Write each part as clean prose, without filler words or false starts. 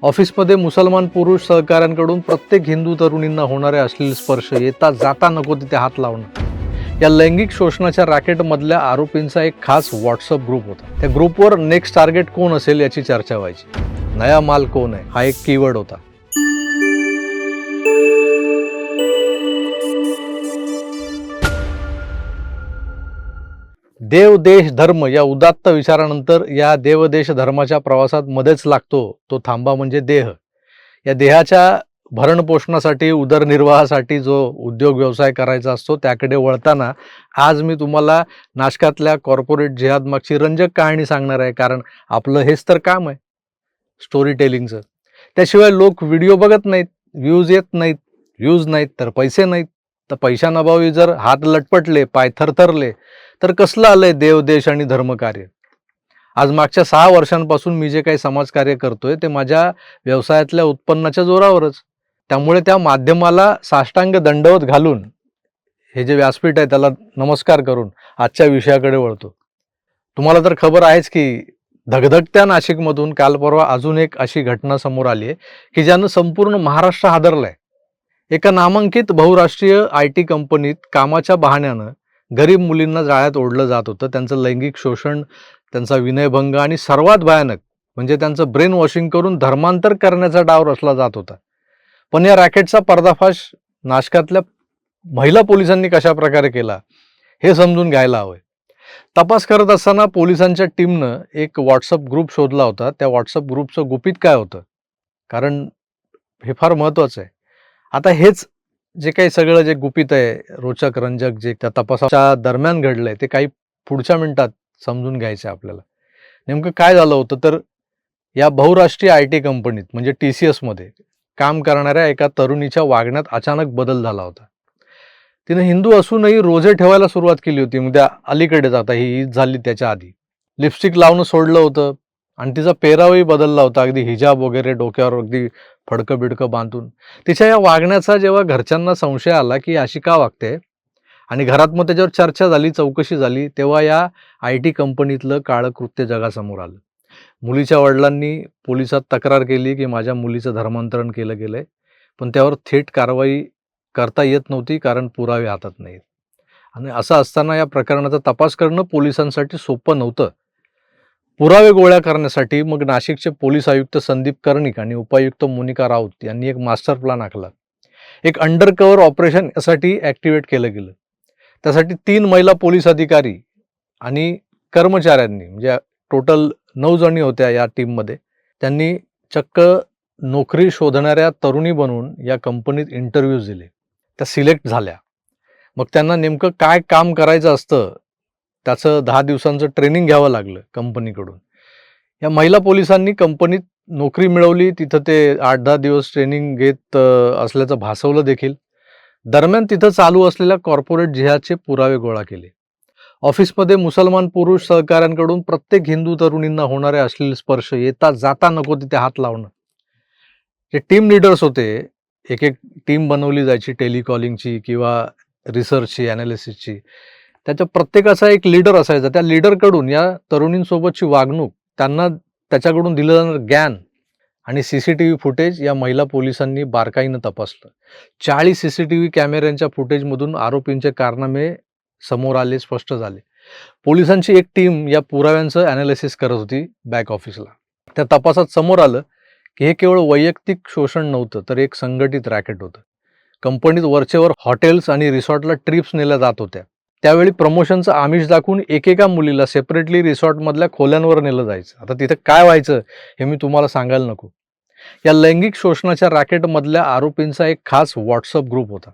ऑफिसमध्ये मुसलमान पुरुष सहकाऱ्यांकडून प्रत्येक हिंदू तरुणींना होणारे अश्लील स्पर्श येता जाता नको तिथे हात लावणं, या लैंगिक शोषणाच्या रॅकेटमधल्या आरोपींचा एक खास व्हॉट्सअप ग्रुप होता. त्या ग्रुपवर नेक्स्ट टार्गेट कोण असेल याची चर्चा व्हायची. नया माल कोण आहे हा एक कीवर्ड होता. देव देश धर्म या उदात्त विचारानंतर या देवदेश धर्माच्या प्रवासात मध्येच लागतो तो थांबा म्हणजे देह. या देहाच्या भरणपोषणासाठी उदरनिर्वाहासाठी जो उद्योग व्यवसाय करायचा असतो त्याकडे वळताना आज मी तुम्हाला नाशकातल्या कॉर्पोरेट जिहाद मागची रंजक कहाणी सांगणार आहे. कारण आपलं हेच तर काम आहे, स्टोरी टेलिंगचं. त्याशिवाय लोक व्हिडिओ बघत नाहीत, व्ह्यूज येत नाहीत, व्ह्यूज नाहीत तर पैसे नाहीत. तर पैशांअभावी जर हात लटपटले, पाय थरथरले तर कसलं आलंय देवदेश आणि धर्मकार्य. आज मागच्या 6 वर्षांपासून मी जे काही समाजकार्य करतोय ते माझ्या व्यवसायातल्या उत्पन्नाच्या जोरावरच. त्यामुळे त्या माध्यमाला साष्टांग दंडवत घालून हे जे व्यासपीठ आहे त्याला नमस्कार करून आजच्या विषयाकडे वळतो. तुम्हाला तर खबर आहेच की धगधगत्या नाशिकमधून काल परवा अजून एक अशी घटना समोर आली आहे की ज्यानं संपूर्ण महाराष्ट्र हादरलाय. एका नामांकित बहुराष्ट्रीय IT कंपनीत कामाच्या बहाण्यानं गरीब मुलींना जाळ्यात ओढलं जात होतं. त्यांचं लैंगिक शोषण, त्यांचा विनयभंग आणि सर्वात भयानक म्हणजे त्यांचं ब्रेन वॉशिंग करून धर्मांतर करण्याचा डाव रचला जात होता. पण या रॅकेटचा पर्दाफाश नाशकातल्या महिला पोलिसांनी कशा प्रकारे केला हे समजून घ्यायला हवंय. तपास करत असताना पोलिसांच्या टीमनं एक व्हॉट्सअप ग्रुप शोधला होता. त्या व्हॉट्सअप ग्रुपचं गुपित काय होतं, कारण हे फार महत्त्वाचं आहे. आता हेच जे काही सगळं जे गुपित आहे, रोचक रंजक जे त्या तपासाच्या दरम्यान घडलंय ते काही पुढच्या मिनिटात समजून घ्यायचं आहे आपल्याला. नेमकं काय झालं होतं तर या बहुराष्ट्रीय IT कंपनीत म्हणजे TCS मध्ये काम करणाऱ्या एका तरुणीच्या वागण्यात अचानक बदल झाला होता. तिने हिंदू असूनही रोजे ठेवायला सुरुवात केली होती. म्हणजे अलीकडेच, आता ही ईद झाली त्याच्या आधी लिपस्टिक लावणं सोडलं होतं आणि तिचा पेहरावही बदलला होता. अगदी हिजाब वगैरे डोक्यावर अगदी फडकं बिडकं बांधून. तिच्या या वागण्याचा जेव्हा घरच्यांना संशय आला की अशी का वागते आणि घरात मग त्याच्यावर चर्चा झाली, चौकशी झाली, तेव्हा या IT कंपनीतलं काळं कृत्य जगासमोर आलं. मुलीच्या वडिलांनी पोलिसात तक्रार केली की माझ्या मुलीचं धर्मांतरण केलं गेलंय, पण त्यावर थेट कारवाई करता येत नव्हती कारण पुरावे हातात नाहीत. आणि असं असताना या प्रकरणाचा तपास करणं पोलिसांसाठी सोपं नव्हतं. पुरावे गोळा करण्यासाठी मग नाशिकचे पोलीस आयुक्त संदीप कर्णिक आणि उपायुक्त मोनिका राऊत यांनी एक मास्टर प्लॅन आखला. एक अंडर कव्हर ऑपरेशन यासाठी ॲक्टिवेट केलं गेलं. त्यासाठी 3 महिला पोलीस अधिकारी आणि कर्मचाऱ्यांनी, म्हणजे टोटल 9 जणी होत्या या टीममध्ये, त्यांनी चक्क नोकरी शोधणाऱ्या तरुणी बनवून या कंपनीत इंटरव्ह्यूज दिले. त्या सिलेक्ट झाल्या. मग त्यांना नेमकं काय काम करायचं असतं त्याचं 10 दिवसांचं ट्रेनिंग घ्यावं लागलं कंपनीकडून. या महिला पोलिसांनी कंपनीत नोकरी मिळवली. तिथं ते 8-10 दिवस ट्रेनिंग घेत असल्याचं भासवलं देखील. दरम्यान तिथं चालू असलेल्या कॉर्पोरेट जिहादचे पुरावे गोळा केले. ऑफिसमध्ये मुसलमान पुरुष सहकाऱ्यांकडून प्रत्येक हिंदू तरुणींना होणारे अश्लील स्पर्श येता जाता नको तिथे हात लावणं. जे टीम लीडर्स होते, एक एक टीम बनवली जायची टेलिकॉलिंगची किंवा रिसर्चची, ॲनालिसिसची. त्याच्या प्रत्येकाचा एक लीडर असायचा. त्या लीडरकडून या तरुणींसोबतची वागणूक, त्यांना त्याच्याकडून दिलं जाणारं ज्ञान आणि CCTV फुटेज या महिला पोलिसांनी बारकाईनं तपासलं. 40 CCTV कॅमेऱ्यांच्या फुटेजमधून आरोपींचे कारनामे समोर आले, स्पष्ट झाले. पोलिसांची एक टीम या पुराव्यांचं ॲनालिसिस करत होती बॅक ऑफिसला. त्या तपासात समोर आलं की हे केवळ वैयक्तिक शोषण नव्हतं तर एक संघटित रॅकेट होतं. कंपनीत वरचेवर हॉटेल्स आणि रिसॉर्टला ट्रिप्स नेल्या जात होत्या. त्यावेळी प्रमोशनचं आमिष दाखवून एकेका मुलीला सेपरेटली रिसॉर्टमधल्या खोल्यांवर नेलं जायचं. आता तिथं काय व्हायचं हे मी तुम्हाला सांगायला नको. या लैंगिक शोषणाच्या रॅकेटमधल्या आरोपींचा एक खास व्हॉट्सअप ग्रुप होता.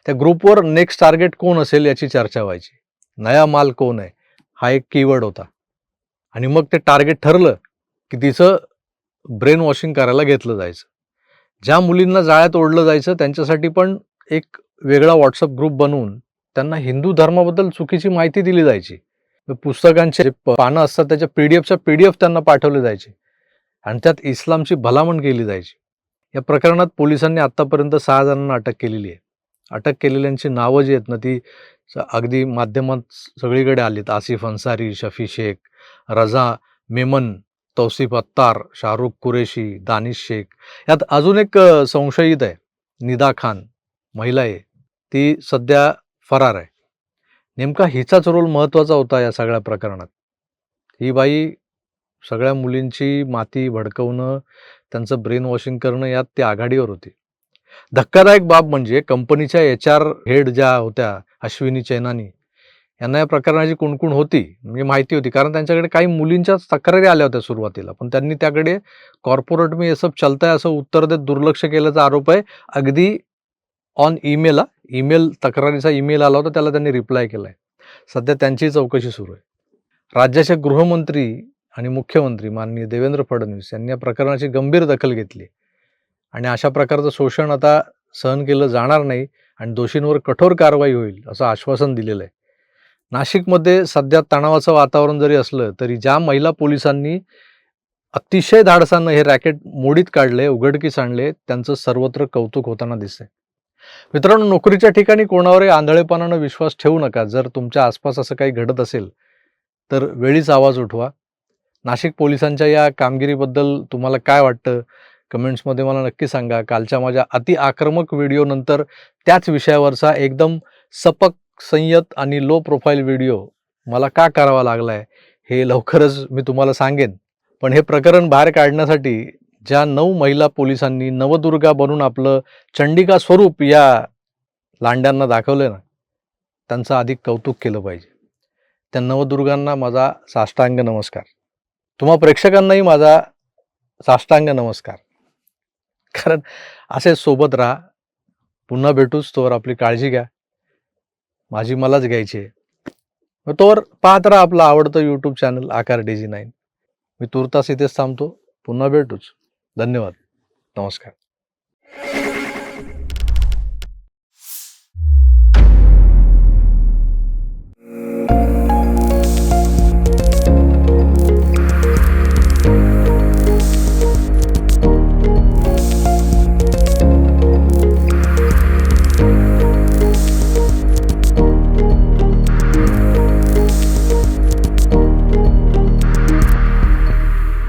त्या ग्रुपवर नेक्स्ट टार्गेट कोण असेल याची चर्चा व्हायची. नया माल कोण आहे हा एक कीवर्ड होता. आणि मग ते टार्गेट ठरलं की तिचं ब्रेन वॉशिंग करायला घेतलं जायचं. ज्या मुलींना जाळ्यात ओढलं जायचं त्यांच्यासाठी पण एक वेगळा व्हॉट्सअप ग्रुप बनवून त्यांना हिंदू धर्माबद्दल चुकीची माहिती दिली जायची. पुस्तकांचे पानं असतात त्याच्या PDF त्यांना पाठवले जायचे आणि त्यात इस्लामची भलामण केली जायची. या प्रकरणात पोलिसांनी आत्तापर्यंत 6 जणांना अटक केलेली आहे. अटक केलेल्यांची नावं जी आहेत ना ती अगदी माध्यमात सगळीकडे आलीत. आसिफ अन्सारी, शफी शेख, रजा मेमन तौसिफ अत्तार, शाहरुख कुरेशी, दानिश शेख. यात अजून एक संशयित आहे, निदा खान, महिला आहे. ती सध्या फरार आहे. नेमका हिचाच रोल महत्त्वाचा होता या सगळ्या प्रकरणात. ही बाई सगळ्या मुलींची माती भडकवणं, त्यांचं ब्रेन वॉशिंग करणं यात ती आघाडीवर होती. धक्कादायक बाब म्हणजे कंपनीच्या HR हेड ज्या होत्या अश्विनी चैनानी, यांना या प्रकरणाची कुणकुण होती, म्हणजे माहिती होती. कारण त्यांच्याकडे काही मुलींच्याच तक्रारी आल्या होत्या सुरुवातीला, पण त्यांनी त्याकडे कॉर्पोरेट में ये सब चलता है असं उत्तर देत दुर्लक्ष केल्याचा आरोप आहे. अगदी ऑन ईमेल तक्रारीचा ईमेल आला होता, त्याला त्यांनी रिप्लाय केलाय. सध्या त्यांची चौकशी सुरू आहे. राज्याचे गृहमंत्री आणि मुख्यमंत्री माननीय देवेंद्र फडणवीस यांनी या प्रकरणाची गंभीर दखल घेतली आणि अशा प्रकारचं शोषण आता सहन केलं जाणार नाही आणि दोषींवर कठोर कारवाई होईल असं आश्वासन दिलेलं आहे. नाशिकमध्ये सध्या तणावाचं वातावरण जरी असलं तरी ज्या महिला पोलिसांनी अतिशय धाडसानं हे रॅकेट मोडीत काढले, उघडकीस आणले, त्यांचं सर्वत्र कौतुक होताना दिसतंय. मित्रांनो, नोकरीच्या ठिकाणी कोणावरही आंधळेपणानं विश्वास ठेवू नका. जर तुमच्या आसपास असं काही घडत असेल तर वेळीच आवाज उठवा. नाशिक पोलिसांच्या या कामगिरीबद्दल तुम्हाला काय वाटतं? कमेंट्समध्ये मला नक्की सांगा. कालच्या माझ्या अति आक्रमक व्हिडिओनंतर त्याच विषयावरचा एकदम सपक, संयत आणि लो प्रोफाईल व्हिडिओ मला का करावा लागलाय हे लवकरच मी तुम्हाला सांगेन. पण हे प्रकरण बाहेर काढण्यासाठी ज्या 9 महिला पोलिसांनी नवदुर्गा बनून आपलं चंडिका स्वरूप या लांड्यांना दाखवलं ना, त्यांचं अधिक कौतुक केलं पाहिजे. त्या नवदुर्गांना माझा साष्टांग नमस्कार. तुम्हा प्रेक्षकांनाही माझा साष्टांग नमस्कार. कारण असे सोबत राहा. पुन्हा भेटूच, तोवर आपली काळजी घ्या. माझी मलाच घ्यायची आहे. तोवर पाहत राहा आपलं आवडतं YouTube चॅनल आकार DG9. मी तुर्तास इथेच थांबतो. पुन्हा भेटूच. धन्यवाद. नमस्कार.